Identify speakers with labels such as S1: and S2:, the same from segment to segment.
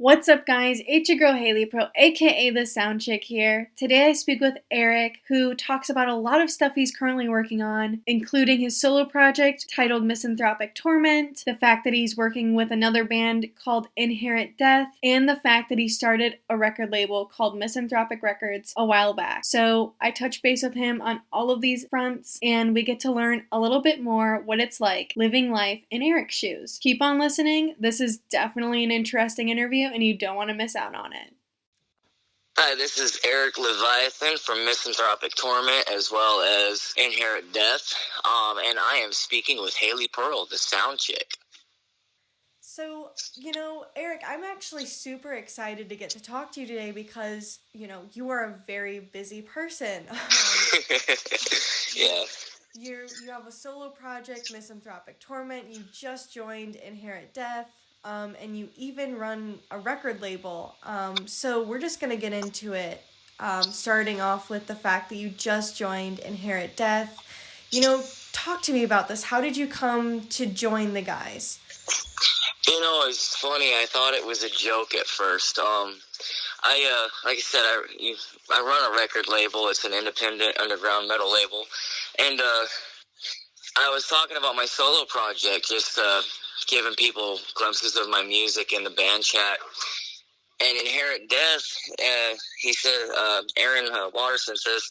S1: What's up, guys? It's your girl Haley Pro, aka the SoundChick here. Today I speak with Erick, who talks about a lot of stuff he's currently working on, including his solo project titled Misanthropik Torment, the fact that he's working with another band called Inherent Death, and the fact that he started a record label called Misanthropik Records a while back. So I touch base with him on all of these fronts, and we get to learn a little bit more what it's like living life in Erick's shoes. Keep on listening. This is definitely an interesting interview, and you don't want to miss out on it.
S2: Hi, this is Erick Leviathan from Misanthropik Torment as well as Inherent Death, and I am speaking with Haley Pearl, the SoundChick.
S1: So, Erick, I'm actually super excited to get to talk to you today because, you are a very busy person.
S2: Yeah.
S1: You have a solo project, Misanthropik Torment. You just joined Inherent Death. And you even run a record label. So we're just going to get into it, starting off with the fact that you just joined Inherent Death. Talk to me about this. How did you come to join the guys?
S2: It's funny. I thought it was a joke at first. Like I said, I run a record label. It's an independent underground metal label. And I was talking about my solo project, just giving people glimpses of my music in the band chat. And Inherent Death, he said, Aaron Watterson says,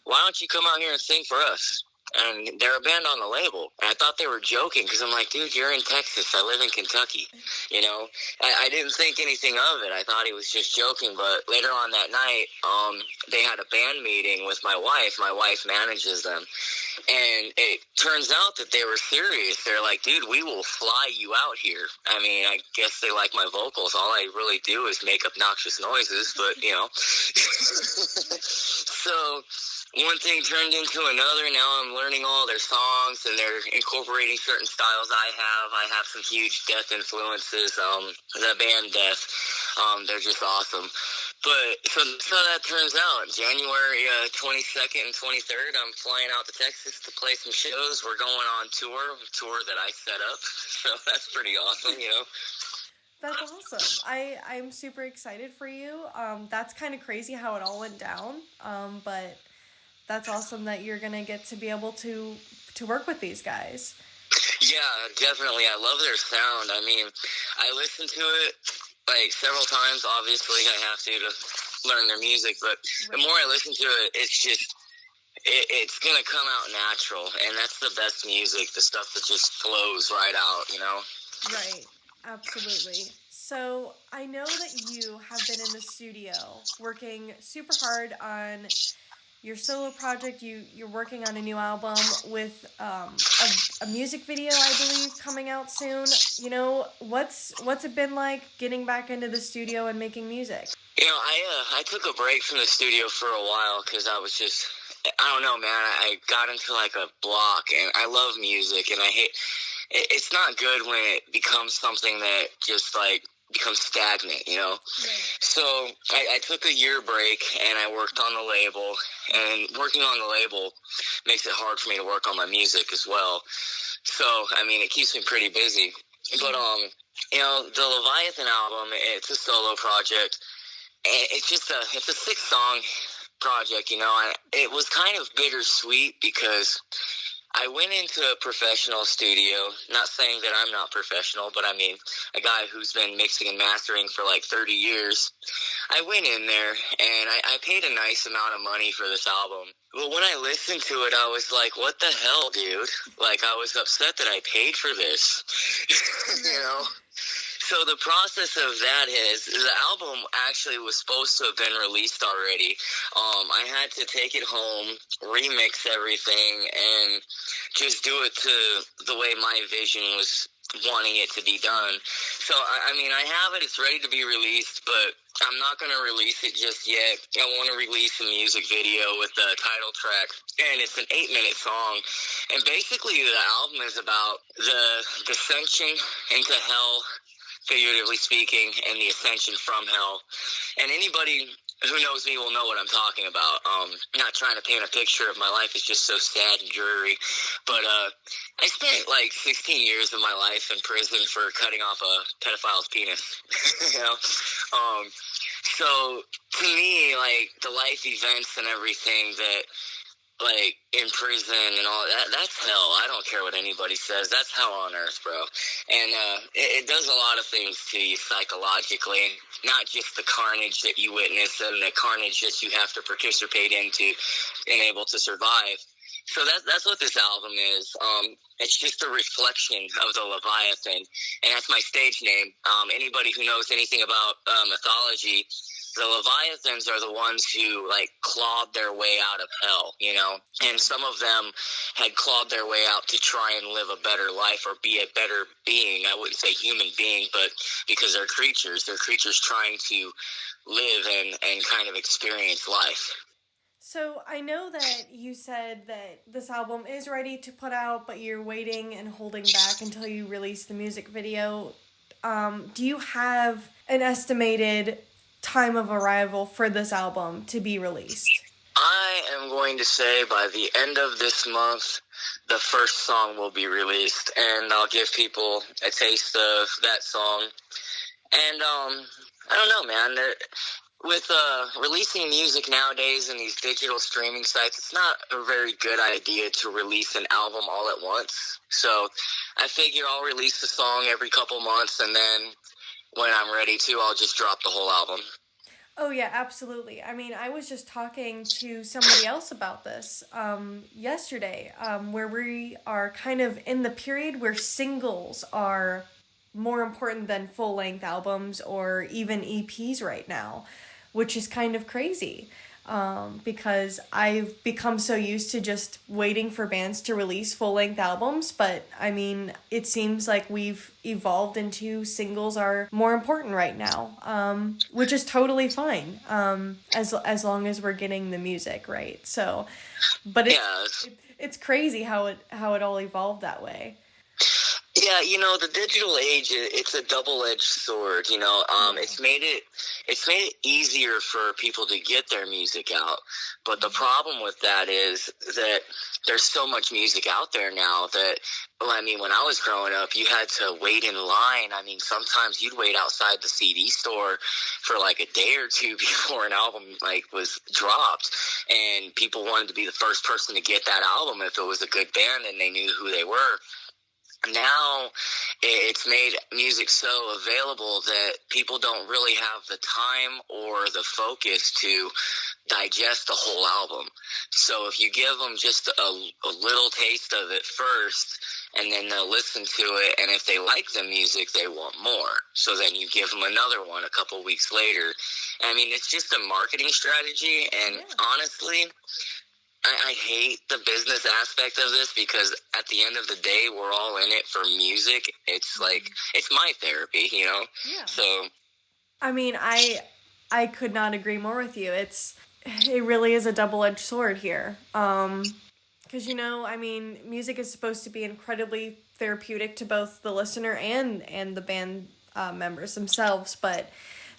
S2: why don't you come out here and sing for us? And they're a band on the label. And I thought they were joking because I'm like, dude, you're in Texas. I live in Kentucky. I didn't think anything of it. I thought he was just joking. But later on that night, they had a band meeting with my wife. My wife manages them. And it turns out that they were serious. They're like, dude, we will fly you out here. I mean, I guess they like my vocals. All I really do is make obnoxious noises, but, So one thing turned into another. Now I'm learning all their songs, and they're incorporating certain styles I have. I have some huge Death influences. The band Death, they're just awesome. But so that turns out January 22nd and 23rd, I'm flying out to Texas to play some shows. We're going on tour that I set up. So that's pretty awesome,
S1: That's awesome. I'm super excited for you. That's kind of crazy how it all went down. But that's awesome that you're going to get to be able to work with these guys.
S2: Yeah, definitely. I love their sound. I mean, I listened to it like several times. Obviously, I have to learn their music, but the more I listen to it, it's just, it's going to come out natural, and that's the best music, the stuff that just flows right out,
S1: Right, absolutely. So, I know that you have been in the studio working super hard on your solo project. You're working on a new album with a music video, I believe, coming out soon. What's it been like getting back into the studio and making music?
S2: I took a break from the studio for a while because I was just, I don't know, man. I got into like a block, and I love music, and I hate. It's not good when it becomes something that just like becomes stagnant, Right. So I took a year break, and I worked on the label, and working on the label makes it hard for me to work on my music as well. So, I mean, it keeps me pretty busy. But, the Leviathan album, it's a solo project. It's just it's a 6-song project, it was kind of bittersweet because I went into a professional studio, not saying that I'm not professional, but I mean, a guy who's been mixing and mastering for like 30 years. I went in there, and I paid a nice amount of money for this album. But when I listened to it, I was like, what the hell, dude? Like, I was upset that I paid for this, So the process of that is the album actually was supposed to have been released already. I had to take it home, remix everything, and just do it to the way my vision was wanting it to be done. So, I mean, I have it. It's ready to be released, but I'm not going to release it just yet. I want to release a music video with the title track, and it's an 8-minute song. And basically, the album is about the descension into hell, figuratively speaking, and the ascension from hell. And anybody who knows me will know what I'm talking about. Not trying to paint a picture of my life. It's just so sad and dreary. But I spent like 16 years of my life in prison for cutting off a pedophile's penis. You know? So to me, like, the life events and everything that, like, in prison and all that's hell. I don't care what anybody says. That's hell on earth, bro. And it does a lot of things to you psychologically, not just the carnage that you witness and the carnage that you have to participate into and able to survive. So that's what this album is. It's just a reflection of the Leviathan, and that's my stage name. Anybody who knows anything about mythology, the Leviathans are the ones who, like, clawed their way out of hell, you know? And some of them had clawed their way out to try and live a better life or be a better being. I wouldn't say human being, but because they're creatures. They're creatures trying to live and kind of experience life.
S1: So I know that you said that this album is ready to put out, but you're waiting and holding back until you release the music video. Do you have an estimated time of arrival for this album to be released?
S2: I am going to say by the end of this month, the first song will be released, and I'll give people a taste of that song. And I don't know, man. With releasing music nowadays and these digital streaming sites, it's not a very good idea to release an album all at once. So I figure I'll release a song every couple months, and then when I'm ready to, I'll just drop the whole album.
S1: Oh, yeah, absolutely. I mean, I was just talking to somebody else about this yesterday, where we are kind of in the period where singles are more important than full-length albums or even EPs right now, which is kind of crazy. Because I've become so used to just waiting for bands to release full-length albums, but I mean, it seems like we've evolved into singles are more important right now, which is totally fine, as long as we're getting the music right. So, but it's crazy how it all evolved that way.
S2: Yeah, you know, the digital age, it's a double-edged sword, you know. It's made it easier for people to get their music out. But the problem with that is that there's so much music out there now that, well, I mean, when I was growing up, you had to wait in line. I mean, sometimes you'd wait outside the CD store for like a day or two before an album like was dropped, and people wanted to be the first person to get that album if it was a good band and they knew who they were. Now it's made music so available that people don't really have the time or the focus to digest the whole album. So if you give them just a little taste of it first, and then they'll listen to it, and if they like the music, they want more. So then you give them another one a couple weeks later. I mean, it's just a marketing strategy, and honestly, I hate the business aspect of this because at the end of the day, we're all in it for music. It's like, it's my therapy, you know?
S1: Yeah.
S2: So,
S1: I mean, I could not agree more with you. It really is a double-edged sword here. Because, you know, I mean, music is supposed to be incredibly therapeutic to both the listener and the band members themselves, but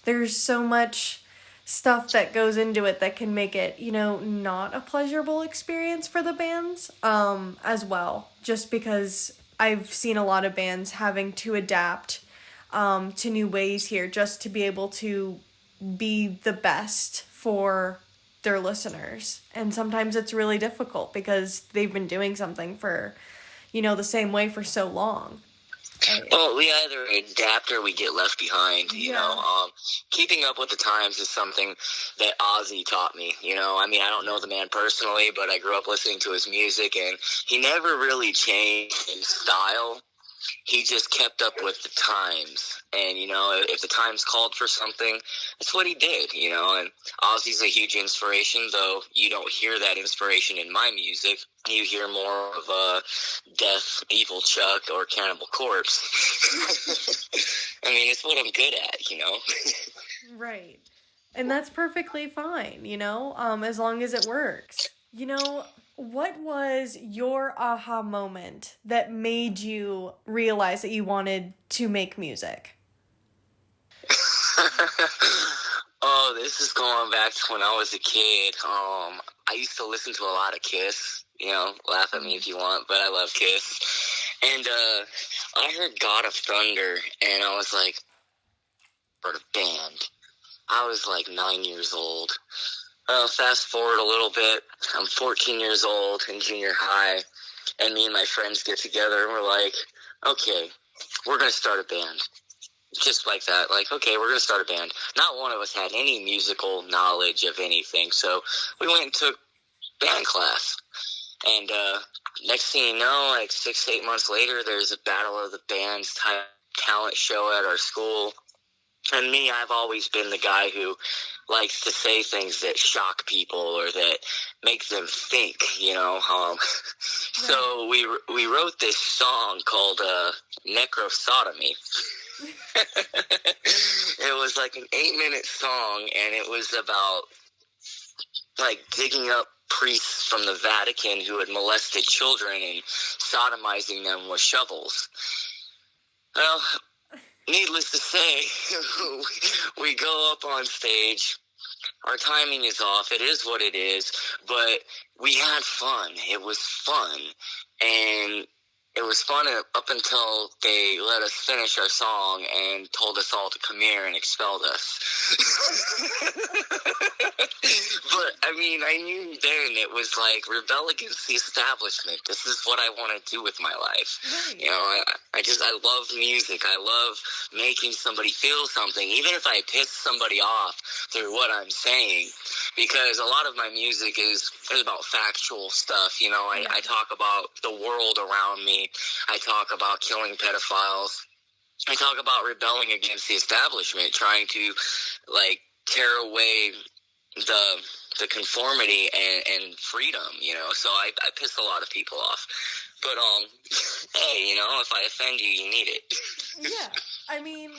S1: there's so much stuff that goes into it that can make it, you know, not a pleasurable experience for the bands as well. Just because I've seen a lot of bands having to adapt to new ways here just to be able to be the best for their listeners. And sometimes it's really difficult because they've been doing something for, you know, the same way for so long.
S2: Well, we either adapt or we get left behind, you know. Keeping up with the times is something that Ozzy taught me, you know. I mean, I don't know the man personally, but I grew up listening to his music, and he never really changed his style. He just kept up with the times. And, you know, if the times called for something, that's what he did, you know. And Ozzy's a huge inspiration, though you don't hear that inspiration in my music. You hear more of Death, Evil Chuck, or Cannibal Corpse. I mean, it's what I'm good at, you know.
S1: Right. And that's perfectly fine, you know, as long as it works. You know, what was your aha moment that made you realize that you wanted to make music?
S2: Oh, this is going back to when I was a kid. I used to listen to a lot of Kiss. You know, laugh at me if you want, but I love Kiss. And I heard God of Thunder, and I was like, for the band. I was like 9 years old. Fast forward a little bit, I'm 14 years old in junior high, and me and my friends get together, and we're like, okay, we're going to start a band. Just like that, like, okay, we're going to start a band. Not one of us had any musical knowledge of anything, so we went and took band class. And next thing you know, like 6 to 8 months later, there's a Battle of the Bands type talent show at our school. And me, I've always been the guy who likes to say things that shock people or that make them think, you know. So we wrote this song called Necrosodomy. It was like an 8-minute song, and it was about like digging up priests from the Vatican who had molested children and sodomizing them with shovels. Well, needless to say, we go up on stage. Our timing is off. It is what it is. But we had fun. It was fun. And it was fun up until they let us finish our song and told us all to come here and expelled us. But, I mean, I knew then it was like, rebel against the establishment. This is what I want to do with my life. Right. You know, I love music. I love making somebody feel something, even if I piss somebody off through what I'm saying, because a lot of my music is about factual stuff. You know, I talk about the world around me. I talk about killing pedophiles. I talk about rebelling against the establishment, trying to, like, tear away the conformity and freedom, you know. So I piss a lot of people off. But, hey, you know, if I offend you, you need it.
S3: Yeah. I mean,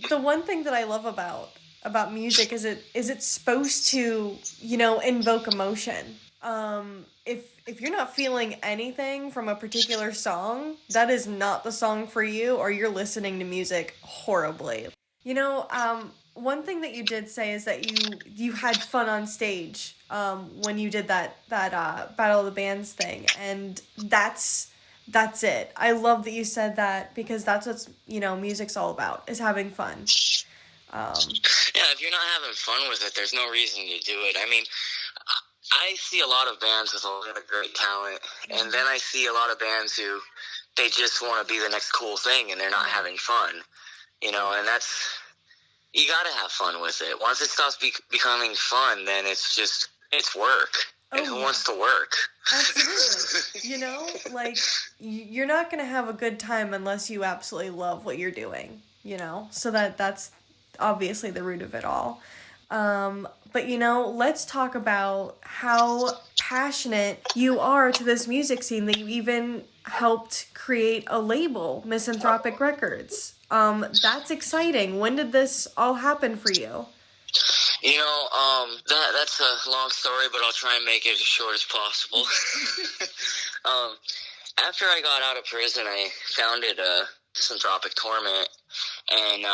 S3: the one thing that I love about music is it's supposed to, you know, invoke emotion. If you're not feeling anything from a particular song, that is not the song for you, or you're listening to music horribly. You know, one thing that you did say is that you had fun on stage when you did that Battle of the Bands thing, and that's it. I love that you said that, because that's what, you know, music's all about, is having fun.
S2: Yeah, if you're not having fun with it, there's no reason to do it. I mean, I see a lot of bands with a lot of great talent, and then I see a lot of bands who they just want to be the next cool thing, and they're not having fun, you know, and you got to have fun with it. Once it stops becoming fun, then it's work. And who wants to work?
S3: Absolutely. You know, like, you're not going to have a good time unless you absolutely love what you're doing, you know? So that's obviously the root of it all. But, you know, let's talk about how passionate you are to this music scene, that you even helped create a label, Misanthropik Records. That's exciting. When did this all happen for you?
S2: You know, that's a long story, but I'll try and make it as short as possible. After I got out of prison, I founded Misanthropik Torment, and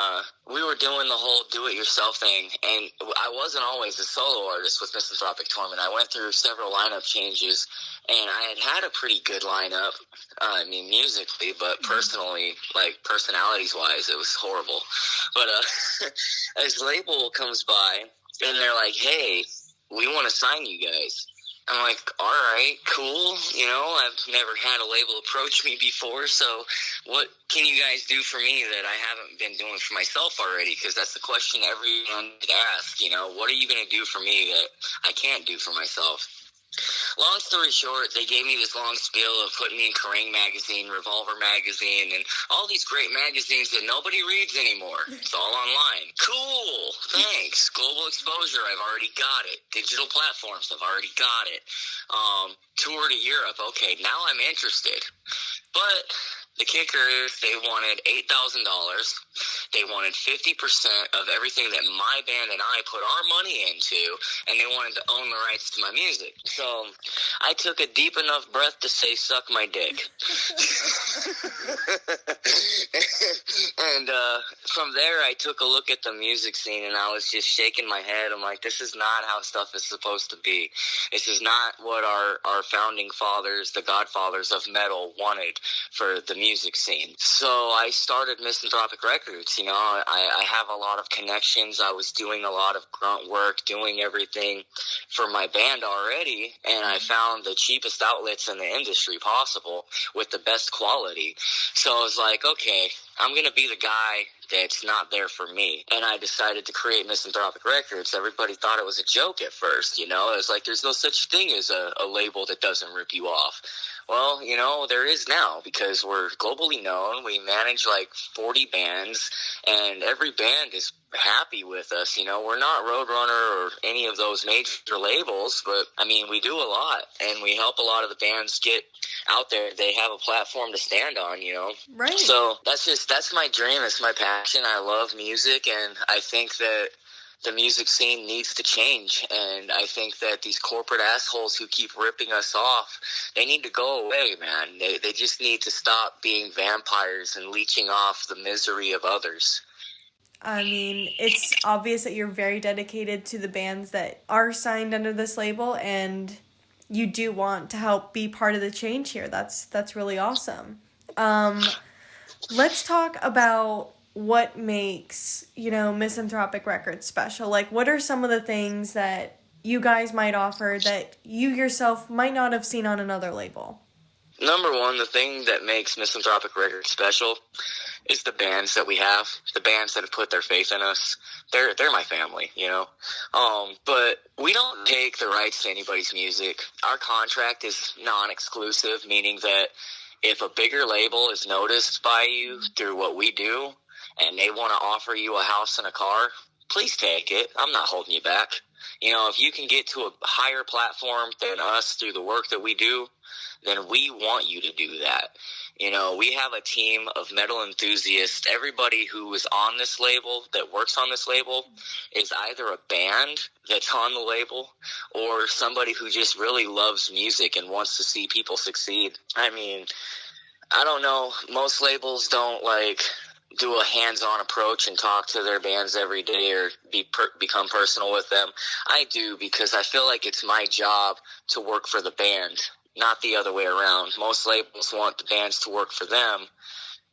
S2: we were doing the whole do-it-yourself thing, and I wasn't always a solo artist with Misanthropik Torment. I went through several lineup changes, and I had a pretty good lineup, I mean, musically, but personally, like, personalities-wise, it was horrible. But this label comes by, and they're like, hey, we want to sign you guys. I'm like, all right, cool. You know, I've never had a label approach me before, so what can you guys do for me that I haven't been doing for myself already? Because that's the question everyone asks, you know, what are you going to do for me that I can't do for myself? Long story short, they gave me this long spiel of putting me in Kerrang! Magazine, Revolver Magazine, and all these great magazines that nobody reads anymore. It's all online. Cool, thanks. Global exposure, I've already got it. Digital platforms, I've already got it. Tour to Europe, okay, now I'm interested. But The kicker is they wanted $8,000. They wanted 50% of everything that my band and I put our money into, and they wanted to own the rights to my music. So I took a deep enough breath to say, suck my dick. And from there, I took a look at the music scene, and I was just shaking my head. I'm like, this is not how stuff is supposed to be. This is not what our founding fathers, the godfathers of metal, wanted for the music scene. So I started Misanthropik Records. You know, I have a lot of connections. I was doing a lot of grunt work, doing everything for my band already, and I found the cheapest outlets in the industry possible with the best quality. So I was like, okay, I'm going to be the guy that's not there for me. And I decided to create Misanthropik Records. Everybody thought it was a joke at first, you know. It was like, there's no such thing as a label that doesn't rip you off. Well, you know, there is now, because we're globally known. We manage like 40 bands, and every band is happy with us. You know, we're not Roadrunner or any of those major labels, but I mean, we do a lot, and we help a lot of the bands get out there. They have a platform to stand on, you know.
S3: Right.
S2: So that's my dream. It's my passion. I love music, and I think that the music scene needs to change, and I think that these corporate assholes who keep ripping us off, they need to go away, man. They just need to stop being vampires and leeching off the misery of others.
S3: I mean, it's obvious that you're very dedicated to the bands that are signed under this label, and you do want to help be part of the change here. That's really awesome. Let's talk about what makes, you know, Misanthropik Records special. Like, what are some of the things that you guys might offer that you yourself might not have seen on another label?
S2: Number one, the thing that makes Misanthropik Records special is the bands that we have, the bands that have put their faith in us. They're my family, you know. But we don't take the rights to anybody's music. Our contract is non-exclusive, meaning that if a bigger label is noticed by you through what we do, and they want to offer you a house and a car, please take it. I'm not holding you back. You know, if you can get to a higher platform than us through the work that we do, then we want you to do that. You know, we have a team of metal enthusiasts. Everybody who is on this label, that works on this label, is either a band that's on the label or somebody who just really loves music and wants to see people succeed. I mean, I don't know. Most labels don't, like, do a hands-on approach and talk to their bands every day or become personal with them. I do, because I feel like it's my job to work for the band, not the other way around. Most labels want the bands to work for them,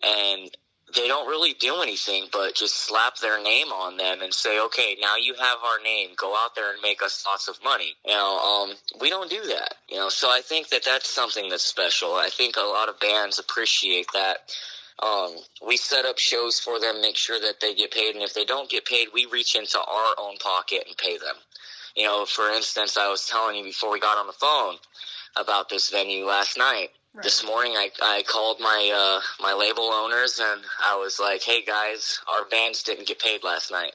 S2: and they don't really do anything but just slap their name on them and say, okay, now you have our name, go out there and make us lots of money. You know, we don't do that, you know, so I think that that's something that's special. I think a lot of bands appreciate that. We set up shows for them, make sure that they get paid, and if they don't get paid, we reach into our own pocket and pay them. You know, for instance, I was telling you before we got on the phone about this venue last night. Right. This morning I called my label owners, and I was like, hey guys, our bands didn't get paid last night.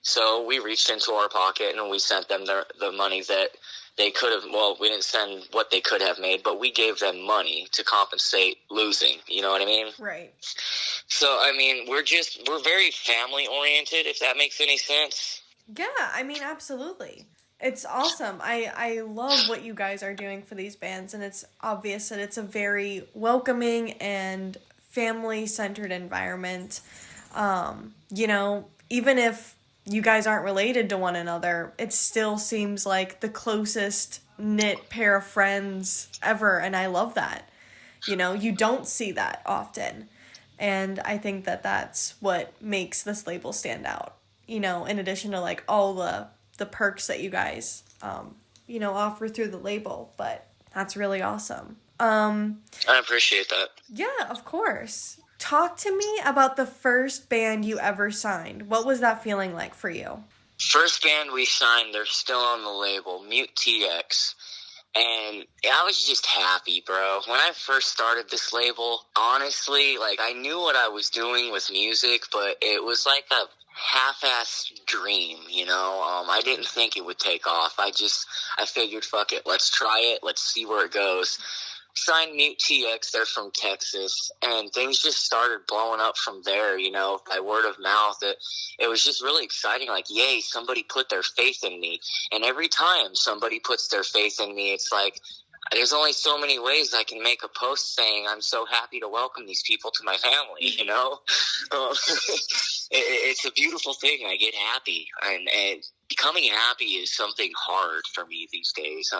S2: So we reached into our pocket and we sent them the money that they could have, well, we didn't send what they could have made, but we gave them money to compensate losing. You know what I mean?
S3: Right.
S2: So, I mean, we're very family oriented, if that makes any sense.
S3: Yeah, I mean, absolutely. It's awesome. I love what you guys are doing for these bands, and it's obvious that it's a very welcoming and family-centered environment. You know, even if you guys aren't related to one another, it still seems like the closest knit pair of friends ever, and I love that. You know, you don't see that often, and I think that that's what makes this label stand out. You know, in addition to, like, all the perks that you guys, you know, offer through the label, but that's really awesome.
S2: I appreciate that.
S3: Yeah, of course. Talk to me about the first band you ever signed. What was that feeling like for you?
S2: First band we signed, they're still on the label, Mute TX. And I was just happy, bro. When I first started this label, honestly, like, I knew what I was doing with music, but it was like a half-assed dream, you know? I didn't think it would take off. I figured, fuck it, let's try it, let's see where it goes. signed Mute TX. They're from Texas, and things just started blowing up from there, you know, by word of mouth. It was just really exciting, like, yay, somebody put their faith in me. And every time somebody puts their faith in me, it's like, there's only so many ways I can make a post saying I'm so happy to welcome these people to my family, you know? It's a beautiful thing. I get happy. And becoming happy is something hard for me these days.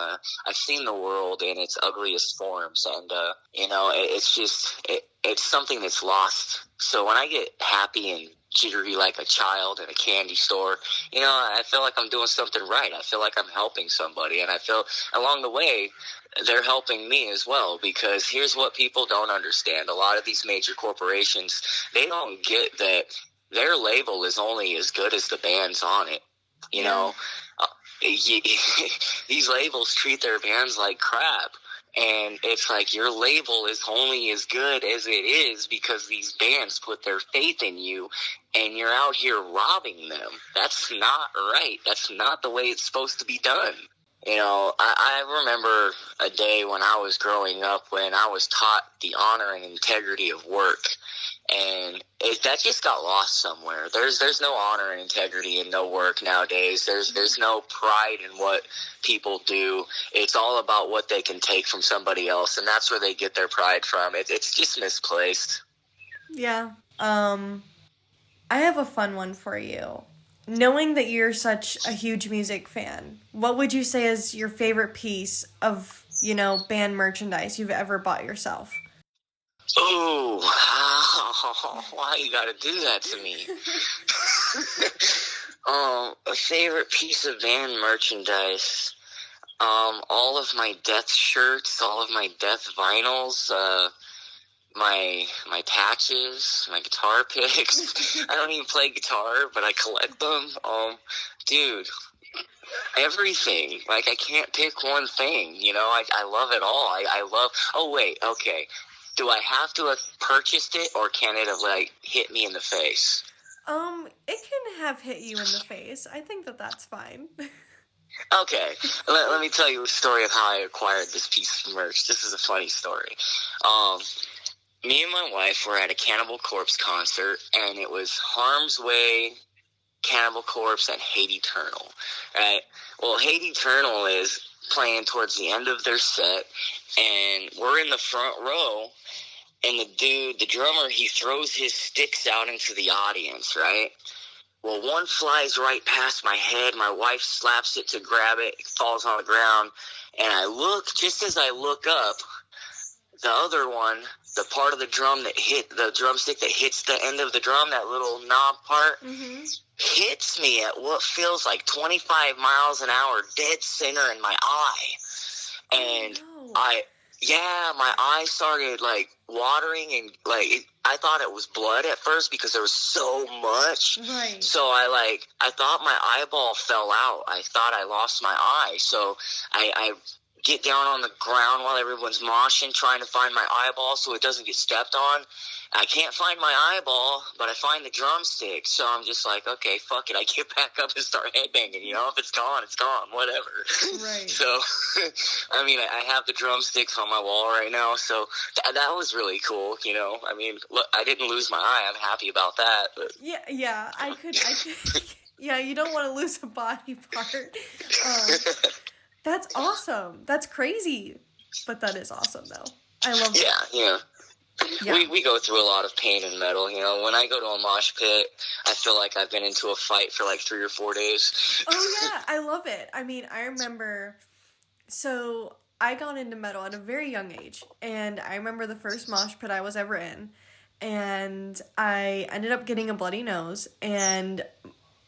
S2: I've seen the world in its ugliest forms, and, you know, it's something that's lost. So when I get happy and jittery like a child in a candy store, you know, I feel like I'm doing something right. I feel like I'm helping somebody, and I feel along the way they're helping me as well, because here's what people don't understand. A lot of these major corporations, they don't get that their label is only as good as the bands on it. You know, these labels treat their bands like crap. And it's like your label is only as good as it is because these bands put their faith in you, and you're out here robbing them. That's not right. That's not the way it's supposed to be done. You know, I remember a day when I was growing up when I was taught the honor and integrity of work. And that just got lost somewhere. There's no honor and integrity in no work nowadays. There's no pride in what people do. It's all about what they can take from somebody else, and that's where they get their pride from. It's just misplaced.
S3: Yeah. I have a fun one for you. Knowing that you're such a huge music fan, what would you say is your favorite piece of, you know, band merchandise you've ever bought yourself?
S2: Oh, why you gotta do that to me? A favorite piece of band merchandise. All of my Death shirts, all of my Death vinyls, my patches, my guitar picks. I don't even play guitar, but I collect them. Dude, everything. Like, I can't pick one thing, you know? I love it all. I love... Oh, wait, okay. Do I have to have purchased it, or can it have, like, hit me in the face?
S3: It can have hit you in the face. I think that's fine.
S2: Okay, let me tell you a story of how I acquired this piece of merch. This is a funny story. Me and my wife were at a Cannibal Corpse concert, and it was Harm's Way, Cannibal Corpse, and Hate Eternal, right? Well, Hate Eternal is playing towards the end of their set, and we're in the front row, and the drummer, he throws his sticks out into the audience, right? Well, one flies right past my head. My wife slaps it to grab it. It falls on the ground, and I look, just as I look up, the other one, the part of the drum that hit, the drumstick that hits the end of the drum, that little knob part, hits me at what feels like 25 miles an hour, dead center in my eye. And my eye started, like, watering, and, like, I thought it was blood at first because there was so much.
S3: Right.
S2: So I thought my eyeball fell out. I thought I lost my eye. So I get down on the ground while everyone's moshing, trying to find my eyeball so it doesn't get stepped on. I can't find my eyeball, but I find the drumstick. So I'm just like, okay, fuck it. I get back up and start headbanging. You know, if it's gone, it's gone. Whatever.
S3: Right.
S2: So, I mean, I have the drumsticks on my wall right now. So that was really cool. You know, I mean, look, I didn't lose my eye. I'm happy about that. But.
S3: Yeah, I could. Yeah, you don't want to lose a body part. That's awesome. That's crazy. But that is awesome, though. I love that.
S2: Yeah. We go through a lot of pain in metal, you know. When I go to a mosh pit, I feel like I've been into a fight for like 3 or 4 days.
S3: Oh, yeah. I love it. I mean, I remember... So, I got into metal at a very young age. And I remember the first mosh pit I was ever in. And I ended up getting a bloody nose. And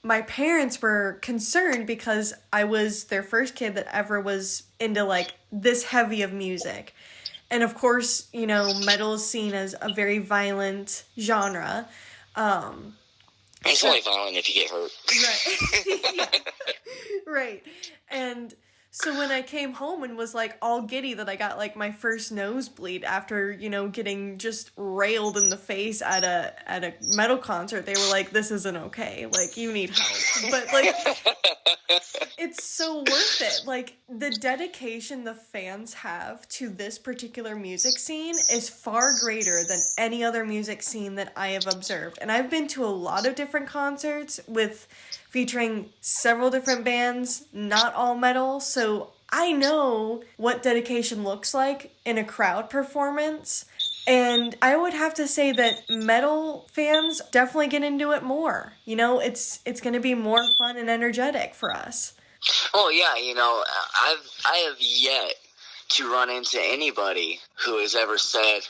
S3: my parents were concerned because I was their first kid that ever was into, like, this heavy of music. And of course, you know, metal is seen as a very violent genre.
S2: It's only violent if you get hurt.
S3: Right. Yeah. Right. And So when I came home and was like all giddy that I got like my first nosebleed after, getting just railed in the face at a metal concert, they were like, "This isn't okay. Like, you need help." But like it's so worth it. Like, the dedication the fans have to this particular music scene is far greater than any other music scene that I have observed. And I've been to a lot of different concerts featuring several different bands, not all metal, so I know what dedication looks like in a crowd performance. And I would have to say that metal fans definitely get into it more. It's going to be more fun and energetic for us.
S2: Oh yeah, I have yet to run into anybody who has ever said,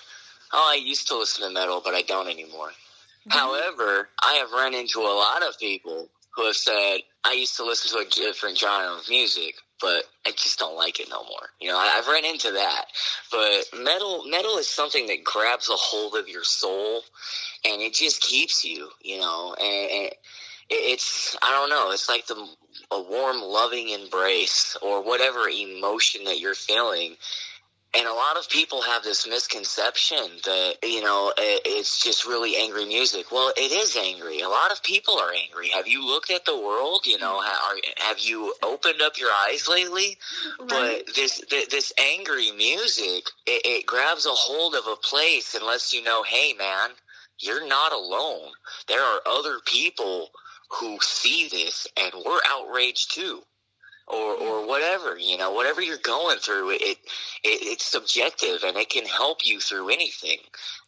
S2: "Oh, I used to listen to metal, but I don't anymore." Mm-hmm. However, I have run into a lot of people who have said, "I used to listen to a different genre of music, but I just don't like it no more." I've run into that. But metal is something that grabs a hold of your soul, and it just keeps you, and it's, I don't know, it's like a warm, loving embrace or whatever emotion that you're feeling. And a lot of people have this misconception that, it's just really angry music. Well, it is angry. A lot of people are angry. Have you looked at the world? Have you opened up your eyes lately? Right. But this angry music, it grabs a hold of a place and lets you know, hey, man, you're not alone. There are other people who see this and we're outraged too. Or whatever, whatever you're going through, it's subjective and it can help you through anything.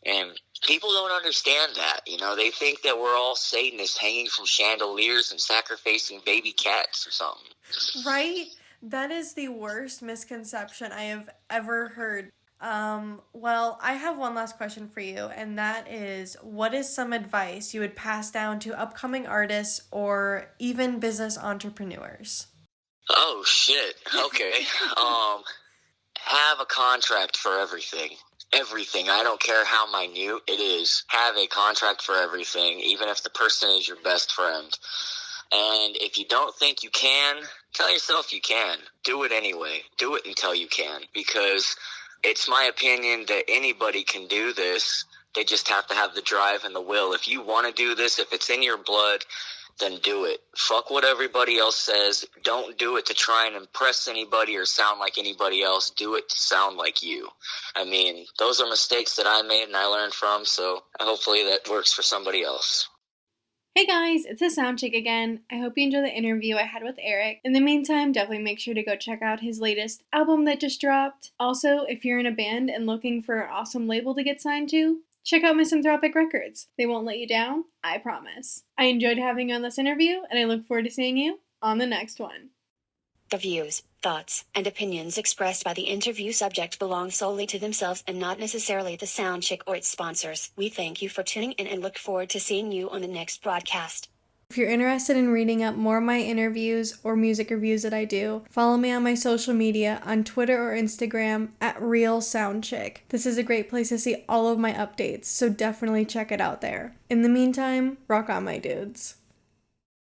S2: And people don't understand that, they think that we're all Satanists hanging from chandeliers and sacrificing baby cats or something.
S3: Right? That is the worst misconception I have ever heard. Well, I have one last question for you, and that is, what is some advice you would pass down to upcoming artists or even business entrepreneurs?
S2: Oh, shit. Okay. Have a contract for everything. Everything. I don't care how minute it is. Have a contract for everything, even if the person is your best friend. And if you don't think you can, tell yourself you can. Do it anyway. Do it until you can. Because it's my opinion that anybody can do this. They just have to have the drive and the will. If you want to do this, if it's in your blood, then do it. Fuck what everybody else says. Don't do it to try and impress anybody or sound like anybody else. Do it to sound like you. I mean, those are mistakes that I made and I learned from, so hopefully that works for somebody else.
S1: Hey guys, it's a SoundChick again. I hope you enjoyed the interview I had with Erick. In the meantime, definitely make sure to go check out his latest album that just dropped. Also, if you're in a band and looking for an awesome label to get signed to, check out Misanthropik Records. They won't let you down, I promise. I enjoyed having you on this interview, and I look forward to seeing you on the next one.
S4: The views, thoughts, and opinions expressed by the interview subject belong solely to themselves and not necessarily the SoundChick or its sponsors. We thank you for tuning in and look forward to seeing you on the next broadcast.
S1: If you're interested in reading up more of my interviews or music reviews that I do, follow me on my social media on Twitter or Instagram at RealSoundChick. This is a great place to see all of my updates, so definitely check it out there. In the meantime, rock on, my dudes.